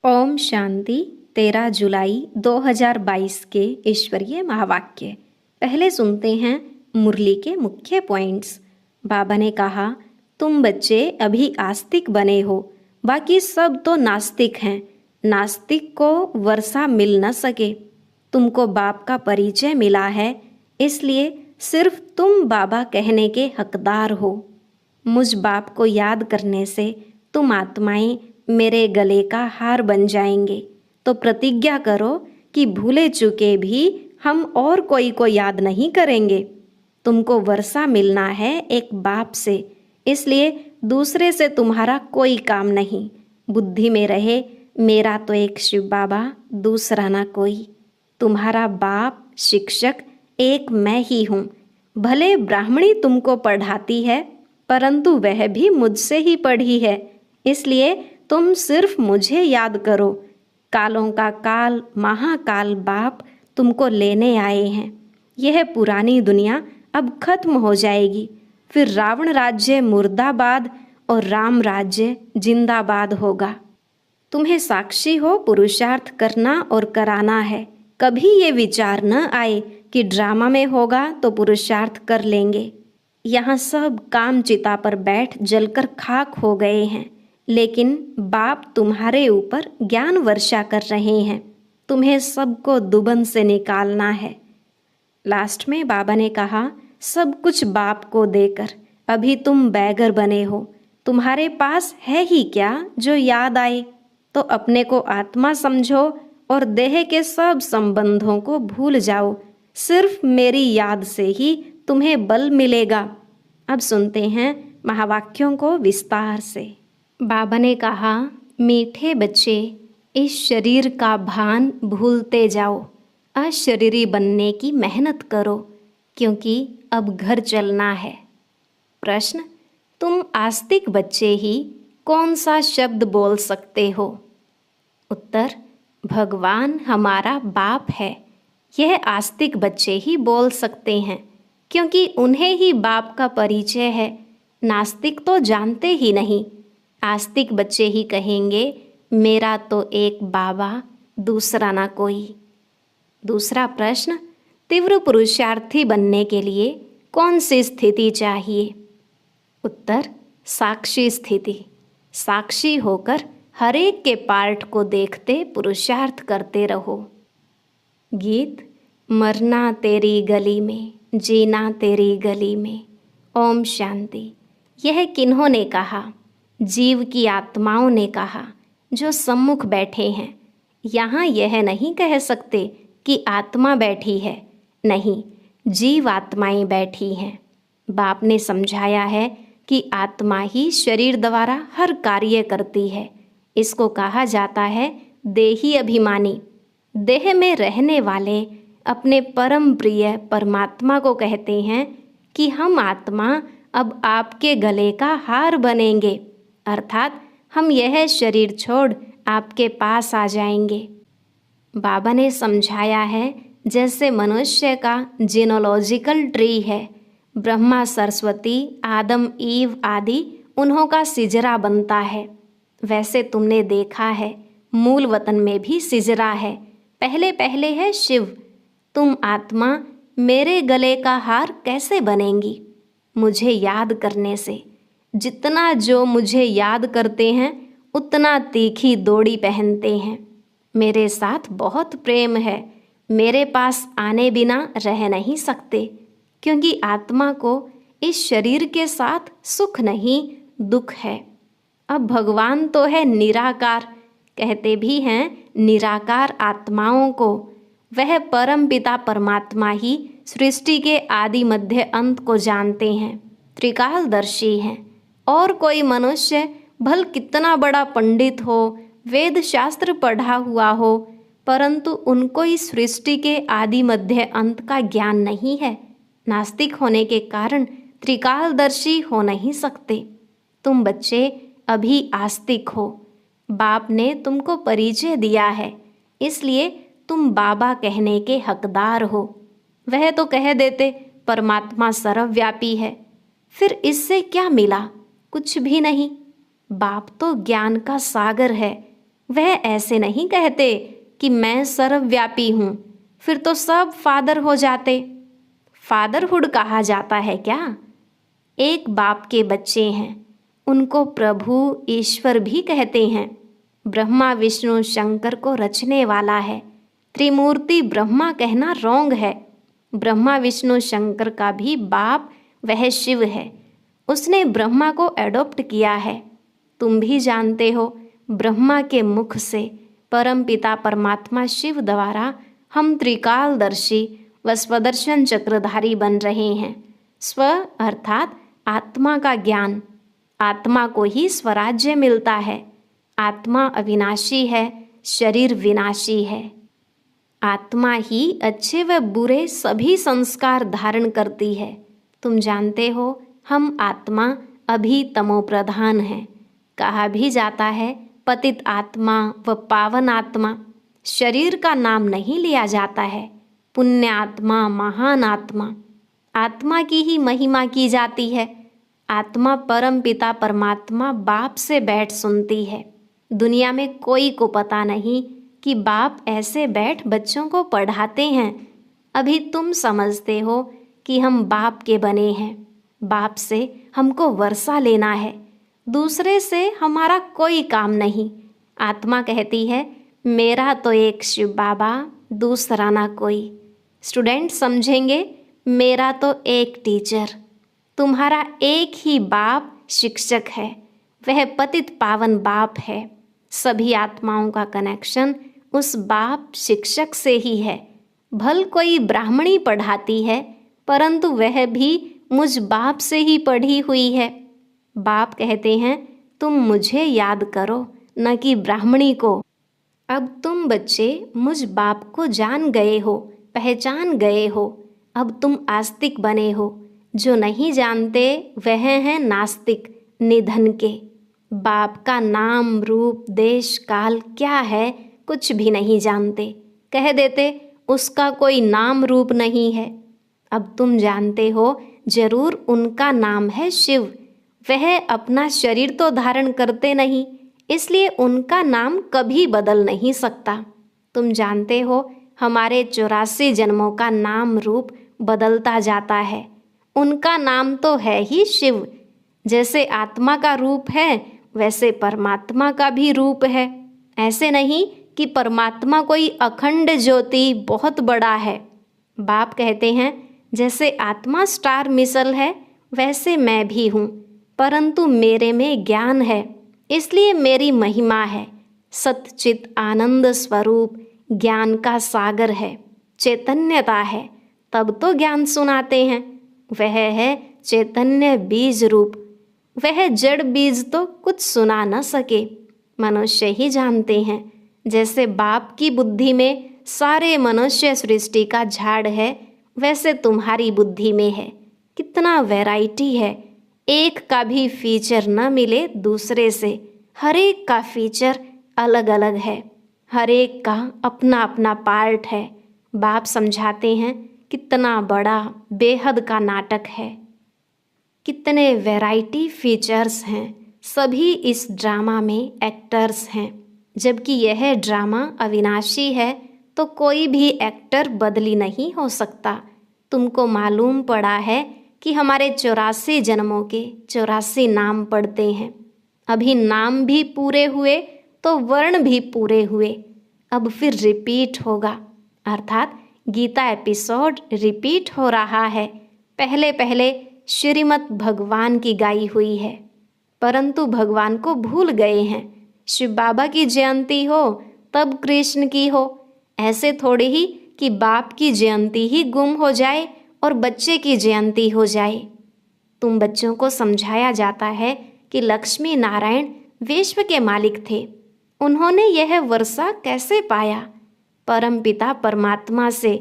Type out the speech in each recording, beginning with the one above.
ओम शांति। 13 जुलाई 2022 के ईश्वरीय महावाक्य। पहले सुनते हैं मुरली के मुख्य पॉइंट्स। बाबा ने कहा, तुम बच्चे अभी आस्तिक बने हो, बाकी सब तो नास्तिक हैं। नास्तिक को वर्षा मिल न सके। तुमको बाप का परिचय मिला है, इसलिए सिर्फ तुम बाबा कहने के हकदार हो। मुझ बाप को याद करने से तुम आत्माएं मेरे गले का हार बन जाएंगे। तो प्रतिज्ञा करो कि भूले चुके भी हम और कोई को याद नहीं करेंगे। तुमको वर्षा मिलना है एक बाप से, इसलिए दूसरे से तुम्हारा कोई काम नहीं। बुद्धि में रहे, मेरा तो एक शिव बाबा, दूसरा ना कोई। तुम्हारा बाप शिक्षक एक मैं ही हूँ। भले ब्राह्मणी तुमको पढ़ाती है, परंतु वह भी मुझसे ही पढ़ी है, इसलिए तुम सिर्फ मुझे याद करो। कालों का काल महाकाल बाप तुमको लेने आए हैं। यह पुरानी दुनिया अब खत्म हो जाएगी, फिर रावण राज्य मुर्दाबाद और राम राज्य जिंदाबाद होगा। तुम्हें साक्षी हो पुरुषार्थ करना और कराना है। कभी ये विचार न आए कि ड्रामा में होगा तो पुरुषार्थ कर लेंगे। यहाँ सब काम चिता पर बैठ जलकर खाक हो गए हैं, लेकिन बाप तुम्हारे ऊपर ज्ञान वर्षा कर रहे हैं। तुम्हें सबको दुबन से निकालना है। लास्ट में बाबा ने कहा, सब कुछ बाप को देकर अभी तुम बैगर बने हो। तुम्हारे पास है ही क्या जो याद आए। तो अपने को आत्मा समझो और देह के सब संबंधों को भूल जाओ। सिर्फ मेरी याद से ही तुम्हें बल मिलेगा। अब सुनते हैं महावाक्यों को विस्तार से। बाबा ने कहा, मीठे बच्चे, इस शरीर का भान भूलते जाओ। अशरीरी बनने की मेहनत करो, क्योंकि अब घर चलना है। प्रश्न, तुम आस्तिक बच्चे ही कौन सा शब्द बोल सकते हो? उत्तर, भगवान हमारा बाप है। यह आस्तिक बच्चे ही बोल सकते हैं, क्योंकि उन्हें ही बाप का परिचय है। नास्तिक तो जानते ही नहीं। आस्तिक बच्चे ही कहेंगे, मेरा तो एक बाबा, दूसरा ना कोई। दूसरा प्रश्न, तीव्र पुरुषार्थी बनने के लिए कौन सी स्थिति चाहिए? उत्तर, साक्षी स्थिति। साक्षी होकर हर एक के पार्ट को देखते पुरुषार्थ करते रहो। गीत, मरना तेरी गली में, जीना तेरी गली में। ओम शांति। यह किन्होंने कहा? जीव की आत्माओं ने कहा, जो सम्मुख बैठे हैं। यहाँ यह नहीं कह सकते कि आत्मा बैठी है, नहीं, जीव आत्माएं बैठी हैं। बाप ने समझाया है कि आत्मा ही शरीर द्वारा हर कार्य करती है। इसको कहा जाता है देही अभिमानी। देह में रहने वाले अपने परम प्रिय परमात्मा को कहते हैं कि हम आत्मा अब आपके गले का हार बनेंगे, अर्थात हम यह शरीर छोड़ आपके पास आ जाएंगे। बाबा ने समझाया है जैसे मनुष्य का जीनोलॉजिकल ट्री है, ब्रह्मा सरस्वती आदम ईव आदि उन्हों का सिजरा बनता है, वैसे तुमने देखा है मूल वतन में भी सिजरा है। पहले पहले है शिव। तुम आत्मा मेरे गले का हार कैसे बनेंगी? मुझे याद करने से। जितना जो मुझे याद करते हैं उतना तीखी दोड़ी पहनते हैं। मेरे साथ बहुत प्रेम है, मेरे पास आने बिना रह नहीं सकते, क्योंकि आत्मा को इस शरीर के साथ सुख नहीं दुख है। अब भगवान तो है निराकार, कहते भी हैं निराकार आत्माओं को। वह परम पिता परमात्मा ही सृष्टि के आदि मध्य अंत को जानते हैं, त्रिकालदर्शी हैं। और कोई मनुष्य भल कितना बड़ा पंडित हो, वेद शास्त्र पढ़ा हुआ हो, परंतु उनको इस सृष्टि के आदि मध्य अंत का ज्ञान नहीं है। नास्तिक होने के कारण त्रिकालदर्शी हो नहीं सकते। तुम बच्चे अभी आस्तिक हो। बाप ने तुमको परिचय दिया है, इसलिए तुम बाबा कहने के हकदार हो। वह तो कह देते परमात्मा सर्वव्यापी है, फिर इससे क्या मिला? कुछ भी नहीं। बाप तो ज्ञान का सागर है। वह ऐसे नहीं कहते कि मैं सर्वव्यापी हूँ, फिर तो सब फादर हो जाते। फादरहुड कहा जाता है क्या? एक बाप के बच्चे हैं, उनको प्रभु ईश्वर भी कहते हैं। ब्रह्मा विष्णु शंकर को रचने वाला है। त्रिमूर्ति ब्रह्मा कहना रॉन्ग है। ब्रह्मा विष्णु शंकर का भी बाप वह शिव है। उसने ब्रह्मा को एडॉप्ट किया है। तुम भी जानते हो, ब्रह्मा के मुख से परमपिता परमात्मा शिव द्वारा हम त्रिकालदर्शी व स्वदर्शन चक्रधारी बन रहे हैं। स्व अर्थात आत्मा का ज्ञान। आत्मा को ही स्वराज्य मिलता है। आत्मा अविनाशी है, शरीर विनाशी है। आत्मा ही अच्छे व बुरे सभी संस्कार धारण करती है। तुम जानते हो, हम आत्मा अभी तमोप्रधान हैं। कहा भी जाता है पतित आत्मा व पावन आत्मा। शरीर का नाम नहीं लिया जाता है। पुण्य आत्मा, महान आत्मा। आत्मा की ही महिमा की जाती है। आत्मा परम पिता परमात्मा बाप से बैठ सुनती है। दुनिया में कोई को पता नहीं कि बाप ऐसे बैठ बच्चों को पढ़ाते हैं। अभी तुम समझते हो कि हम बाप के बने हैं। बाप से हमको वर्षा लेना है, दूसरे से हमारा कोई काम नहीं। आत्मा कहती है मेरा तो एक शिव बाबा, दूसरा ना कोई। स्टूडेंट समझेंगे मेरा तो एक टीचर। तुम्हारा एक ही बाप शिक्षक है, वह पतित पावन बाप है। सभी आत्माओं का कनेक्शन उस बाप शिक्षक से ही है। भल कोई ब्राह्मणी पढ़ाती है, परंतु वह भी मुझ बाप से ही पढ़ी हुई है। बाप कहते हैं तुम मुझे याद करो, न कि ब्राह्मणी को। अब तुम बच्चे मुझ बाप को जान गए हो, पहचान गए हो। अब तुम आस्तिक बने हो। जो नहीं जानते वह हैं नास्तिक, निधन के। बाप का नाम रूप देश काल क्या है कुछ भी नहीं जानते। कह देते उसका कोई नाम रूप नहीं है। अब तुम जानते हो जरूर उनका नाम है शिव। वह अपना शरीर तो धारण करते नहीं, इसलिए उनका नाम कभी बदल नहीं सकता। तुम जानते हो हमारे 84 जन्मों का नाम रूप बदलता जाता है। उनका नाम तो है ही शिव। जैसे आत्मा का रूप है वैसे परमात्मा का भी रूप है। ऐसे नहीं कि परमात्मा कोई अखंड ज्योति बहुत बड़ा है। बाप कहते हैं जैसे आत्मा स्टार मिसल है वैसे मैं भी हूँ, परंतु मेरे में ज्ञान है, इसलिए मेरी महिमा है। सच्चित आनंद स्वरूप ज्ञान का सागर है, चैतन्यता है, तब तो ज्ञान सुनाते हैं। वह है चैतन्य बीज रूप। वह जड़ बीज तो कुछ सुना न सके, मनुष्य ही जानते हैं। जैसे बाप की बुद्धि में सारे मनुष्य सृष्टि का झाड़ है, वैसे तुम्हारी बुद्धि में है। कितना वैरायटी है, एक का भी फीचर न मिले दूसरे से। हर एक का फीचर अलग अलग है, हर एक का अपना अपना पार्ट है। बाप समझाते हैं कितना बड़ा बेहद का नाटक है, कितने वैरायटी फीचर्स हैं। सभी इस ड्रामा में एक्टर्स हैं। जबकि यह ड्रामा अविनाशी है तो कोई भी एक्टर बदली नहीं हो सकता। तुमको मालूम पड़ा है कि हमारे 84 जन्मों के 84 नाम पढ़ते हैं। अभी नाम भी पूरे हुए तो वर्ण भी पूरे हुए। अब फिर रिपीट होगा, अर्थात गीता एपिसोड रिपीट हो रहा है। पहले पहले श्रीमद् भगवान की गाई हुई है, परंतु भगवान को भूल गए हैं। शिव बाबा की जयंती हो तब कृष्ण की हो। ऐसे थोड़े ही कि बाप की जयंती ही गुम हो जाए और बच्चे की जयंती हो जाए। तुम बच्चों को समझाया जाता है कि लक्ष्मी नारायण विश्व के मालिक थे। उन्होंने यह वर्षा कैसे पाया? परमपिता परमात्मा से।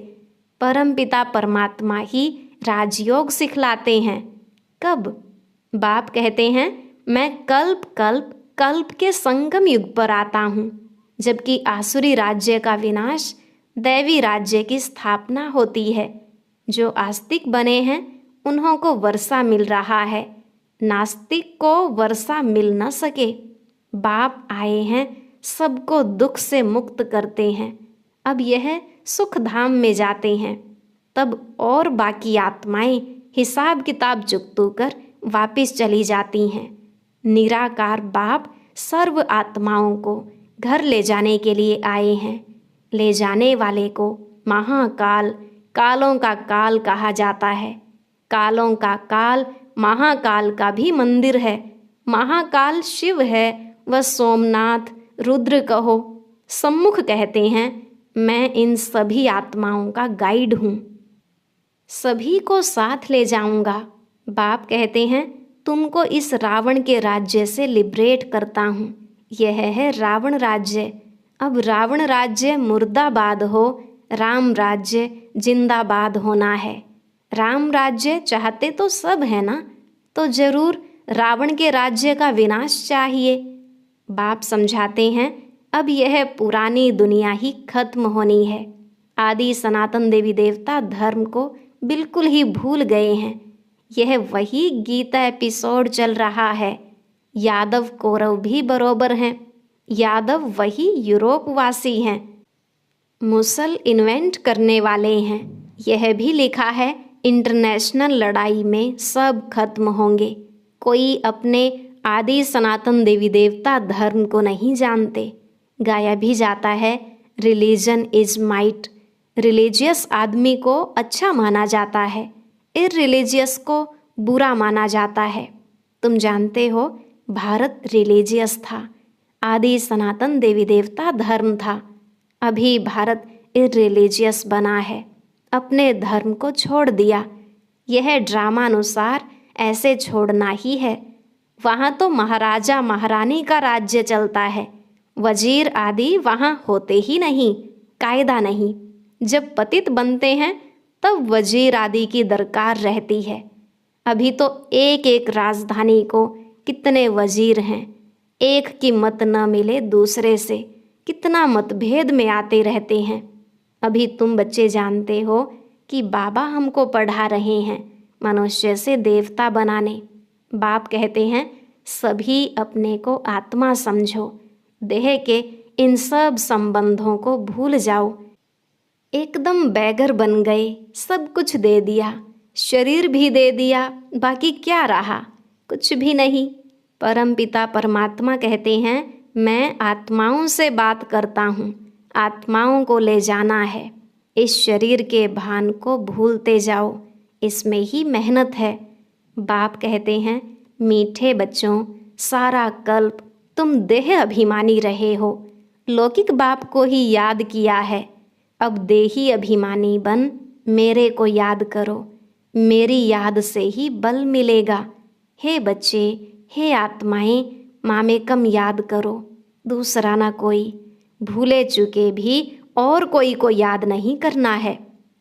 परमपिता परमात्मा ही राजयोग सिखलाते हैं। कब? बाप कहते हैं मैं कल्प कल्प कल्प के संगम युग पर आता हूँ, जबकि आसुरी राज्य का विनाश, दैवी राज्य की स्थापना होती है। जो आस्तिक बने हैं उन्हों को वर्षा मिल रहा है, नास्तिक को वर्षा मिल न सके। बाप आए हैं सबको दुख से मुक्त करते हैं। अब यह सुख धाम में जाते हैं। तब और बाकी आत्माएं हिसाब किताब चुकतो कर वापिस चली जाती हैं। निराकार बाप सर्व आत्माओं को घर ले जाने के लिए आए हैं। ले जाने वाले को महाकाल, कालों का काल कहा जाता है। कालों का काल महाकाल का भी मंदिर है। महाकाल शिव है, वह सोमनाथ, रुद्र कहो, सम्मुख कहते हैं मैं इन सभी आत्माओं का गाइड हूँ, सभी को साथ ले जाऊंगा। बाप कहते हैं तुमको इस रावण के राज्य से लिबरेट करता हूँ। यह है रावण राज्य। अब रावण राज्य मुर्दाबाद हो, राम राज्य जिंदाबाद होना है। राम राज्य चाहते तो सब है ना, तो जरूर रावण के राज्य का विनाश चाहिए। बाप समझाते हैं अब यह पुरानी दुनिया ही खत्म होनी है। आदि सनातन देवी देवता धर्म को बिल्कुल ही भूल गए हैं। यह वही गीता एपिसोड चल रहा है। यादव कौरव भी बरोबर हैं। यादव वही यूरोपवासी हैं। मुसल इन्वेंट करने वाले हैं। यह भी लिखा है इंटरनेशनल लड़ाई में सब खत्म होंगे। कोई अपने आदि सनातन देवी देवता धर्म को नहीं जानते। गाया भी जाता है रिलीजन इज माइट। रिलीजियस आदमी को अच्छा माना जाता है, इररिलीजियस को बुरा माना जाता है। तुम जानते हो भारत रिलीजियस था, आदि सनातन देवी देवता धर्म था। अभी भारत इररिलीजियस बना है, अपने धर्म को छोड़ दिया। यह ड्रामानुसार ऐसे छोड़ना ही है। वहाँ तो महाराजा महारानी का राज्य चलता है। वजीर आदि वहाँ होते ही नहीं, कायदा नहीं। जब पतित बनते हैं तब वजीर आदि की दरकार रहती है। अभी तो एक एक राजधानी को कितने वजीर हैं। एक की मत न मिले दूसरे से कितना मतभेद में आते रहते हैं। अभी तुम बच्चे जानते हो कि बाबा हमको पढ़ा रहे हैं मनुष्य से देवता बनाने। बाप कहते हैं सभी अपने को आत्मा समझो, देह के इन सब संबंधों को भूल जाओ। एकदम बैगर बन गए, सब कुछ दे दिया, शरीर भी दे दिया, बाकी क्या रहा? कुछ भी नहीं। परमपिता परमात्मा कहते हैं मैं आत्माओं से बात करता हूँ, आत्माओं को ले जाना है। इस शरीर के भान को भूलते जाओ, इसमें ही मेहनत है। बाप कहते हैं मीठे बच्चों, सारा कल्प तुम देह अभिमानी रहे हो, लौकिक बाप को ही याद किया है। अब देही अभिमानी बन मेरे को याद करो, मेरी याद से ही बल मिलेगा। हे बच्चे, हे आत्माएं, मामेकम याद करो, दूसरा ना कोई। भूले चुके भी और कोई को याद नहीं करना है।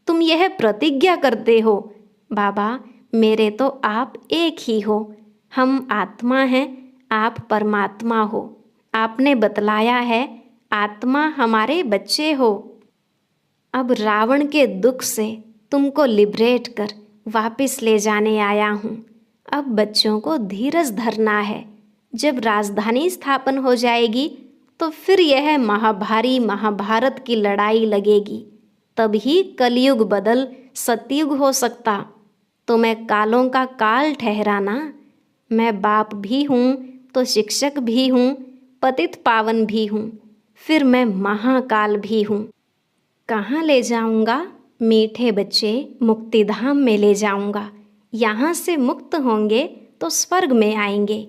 तुम यह प्रतिज्ञा करते हो बाबा मेरे तो आप एक ही हो, हम आत्मा हैं, आप परमात्मा हो। आपने बतलाया है आत्मा हमारे बच्चे हो। अब रावण के दुख से तुमको लिबरेट कर वापस ले जाने आया हूँ। अब बच्चों को धीरज धरना है। जब राजधानी स्थापन हो जाएगी तो फिर यह महाभारी महाभारत की लड़ाई लगेगी। तभी कलयुग बदल सतयुग हो सकता। तो मैं कालों का काल ठहराना। मैं बाप भी हूँ तो शिक्षक भी हूँ, पतित पावन भी हूँ, फिर मैं महाकाल भी हूँ। कहाँ ले जाऊँगा? मीठे बच्चे मुक्तिधाम में ले जाऊँगा। यहाँ से मुक्त होंगे तो स्वर्ग में आएंगे।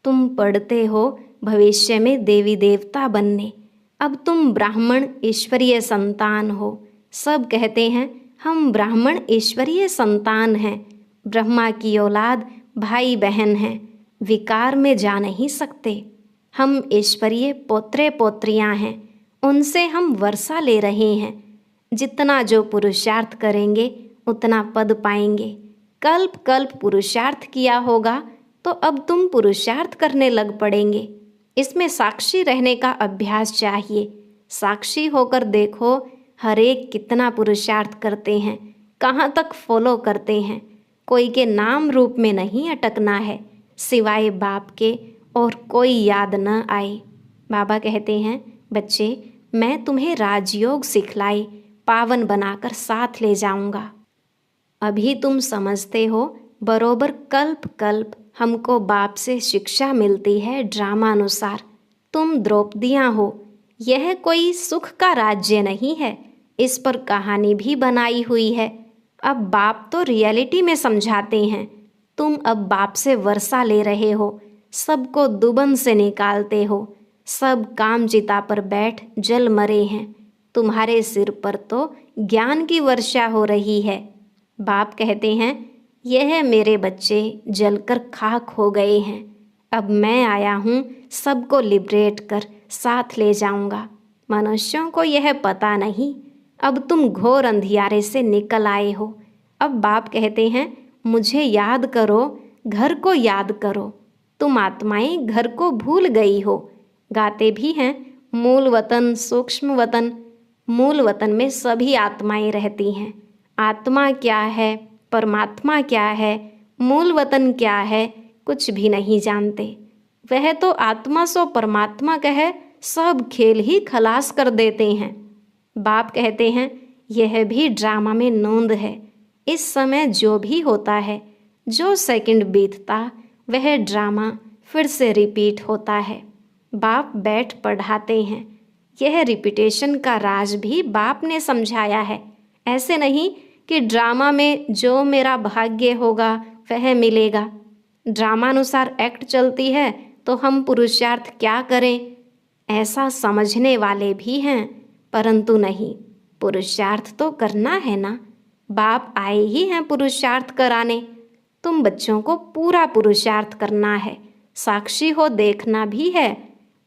तुम पढ़ते हो भविष्य में देवी देवता बनने। अब तुम ब्राह्मण ईश्वरीय संतान हो। सब कहते हैं हम ब्राह्मण ईश्वरीय संतान हैं, ब्रह्मा की औलाद भाई बहन हैं, विकार में जा नहीं सकते। हम ईश्वरीय पोत्रे पोत्रियां हैं, उनसे हम वर्षा ले रहे हैं। जितना जो पुरुषार्थ करेंगे उतना पद पाएंगे। कल्प कल्प पुरुषार्थ किया होगा तो अब तुम पुरुषार्थ करने लग पड़ेंगे। इसमें साक्षी रहने का अभ्यास चाहिए। साक्षी होकर देखो हर एक कितना पुरुषार्थ करते हैं, कहाँ तक फॉलो करते हैं। कोई के नाम रूप में नहीं अटकना है, सिवाय बाप के और कोई याद न आए। बाबा कहते हैं, बच्चे मैं तुम्हें राजयोग सिखलाई पावन बनाकर साथ ले जाऊंगा। अभी तुम समझते हो, बरोबर कल्प कल्प हमको बाप से शिक्षा मिलती है ड्रामा अनुसार। तुम द्रौपदियाँ हो, यह कोई सुख का राज्य नहीं है, इस पर कहानी भी बनाई हुई है। अब बाप तो रियलिटी में समझाते हैं। तुम अब बाप से वर्षा ले रहे हो, सबको दुबन से निकालते हो, सब काम चिता पर बैठ जल मरे हैं। तुम्हारे सिर पर तो ज्ञान की वर्षा हो रही है। बाप कहते हैं, यह मेरे बच्चे जलकर खाक हो गए हैं, अब मैं आया हूँ सबको लिबरेट कर साथ ले जाऊंगा। मनुष्यों को यह पता नहीं, अब तुम घोर अंधियारे से निकल आए हो। अब बाप कहते हैं, मुझे याद करो, घर को याद करो। तुम आत्माएं घर को भूल गई हो। गाते भी हैं, मूल वतन सूक्ष्म वतन। मूल वतन में सभी आत्माएं रहती हैं। आत्मा क्या है, परमात्मा क्या है, मूल वतन क्या है, कुछ भी नहीं जानते। वह तो आत्मा सो परमात्मा कहे सब खेल ही खलास कर देते हैं। बाप कहते हैं, यह भी ड्रामा में नोंद है। इस समय जो भी होता है, जो सेकंड बीतता, वह ड्रामा फिर से रिपीट होता है। बाप बैठ पढ़ाते हैं। यह रिपीटेशन का राज भी बाप ने समझाया है। ऐसे नहीं कि ड्रामा में जो मेरा भाग्य होगा वह मिलेगा। ड्रामानुसार एक्ट चलती है तो हम पुरुषार्थ क्या करें, ऐसा समझने वाले भी हैं, परंतु नहीं, पुरुषार्थ तो करना है ना। बाप आए ही हैं पुरुषार्थ कराने। तुम बच्चों को पूरा पुरुषार्थ करना है। साक्षी हो देखना भी है,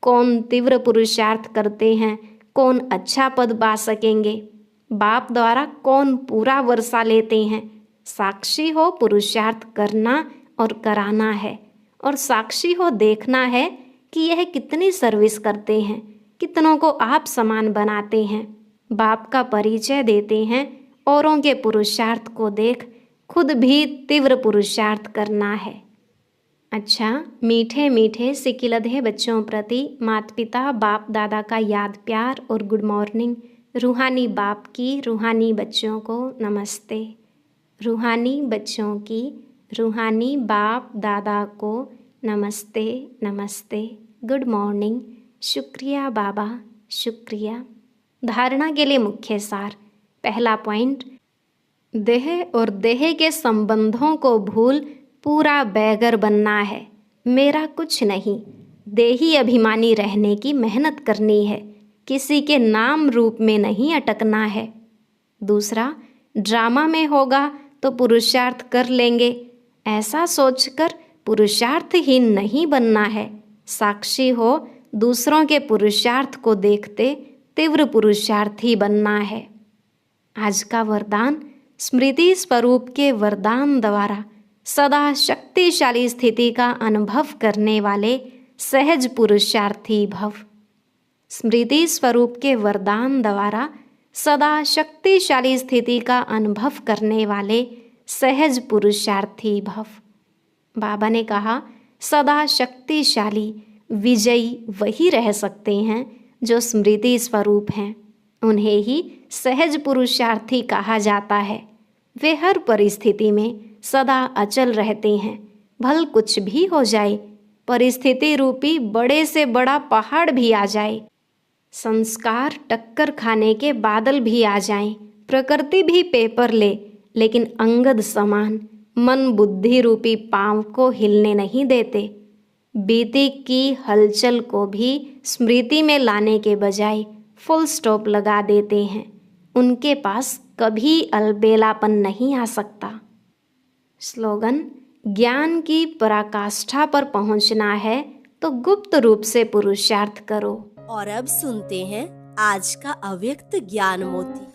कौन तीव्र पुरुषार्थ करते हैं, कौन अच्छा पद पा सकेंगे, बाप द्वारा कौन पूरा वर्षा लेते हैं। साक्षी हो पुरुषार्थ करना और कराना है, और साक्षी हो देखना है कि यह कितनी सर्विस करते हैं, कितनों को आप समान बनाते हैं। बाप का परिचय देते हैं, औरों के पुरुषार्थ को देख खुद भी तीव्र पुरुषार्थ करना है। अच्छा, मीठे मीठे सिकिलधे बच्चों प्रति माता पिता बाप दादा का याद प्यार और गुड मॉर्निंग। रूहानी बाप की रूहानी बच्चों को नमस्ते। रूहानी बच्चों की रूहानी बाप दादा को नमस्ते नमस्ते, गुड मॉर्निंग। शुक्रिया बाबा, शुक्रिया। धारणा के लिए मुख्य सार। पहला पॉइंट, देह और देह के संबंधों को भूल पूरा बैगर बनना है। मेरा कुछ नहीं, देही अभिमानी रहने की मेहनत करनी है, किसी के नाम रूप में नहीं अटकना है। दूसरा, ड्रामा में होगा तो पुरुषार्थ कर लेंगे, ऐसा सोचकर पुरुषार्थहीन नहीं बनना है। साक्षी हो, दूसरों के पुरुषार्थ को देखते तीव्र पुरुषार्थी बनना है। आज का वरदान, स्मृति स्वरूप के वरदान द्वारा सदा शक्तिशाली स्थिति का अनुभव करने वाले सहज पुरुषार्थी भव। स्मृति स्वरूप के वरदान द्वारा सदा शक्तिशाली स्थिति का अनुभव करने वाले सहज पुरुषार्थी भव। बाबा ने कहा, सदा शक्तिशाली विजयी वही रह सकते हैं जो स्मृति स्वरूप हैं। उन्हें ही सहज पुरुषार्थी कहा जाता है। वे हर परिस्थिति में सदा अचल रहते हैं। भल कुछ भी हो जाए, परिस्थिति रूपी बड़े से बड़ा पहाड़ भी आ जाए, संस्कार टक्कर खाने के बादल भी आ जाएं, प्रकृति भी पेपर ले, लेकिन अंगद समान मन बुद्धि रूपी पांव को हिलने नहीं देते। बीती की हलचल को भी स्मृति में लाने के बजाय फुल स्टॉप लगा देते हैं। उनके पास कभी अलबेलापन नहीं आ सकता। स्लोगन, ज्ञान की पराकाष्ठा पर पहुंचना है तो गुप्त रूप से पुरुषार्थ करो। और अब सुनते हैं आज का अव्यक्त ज्ञान मोती।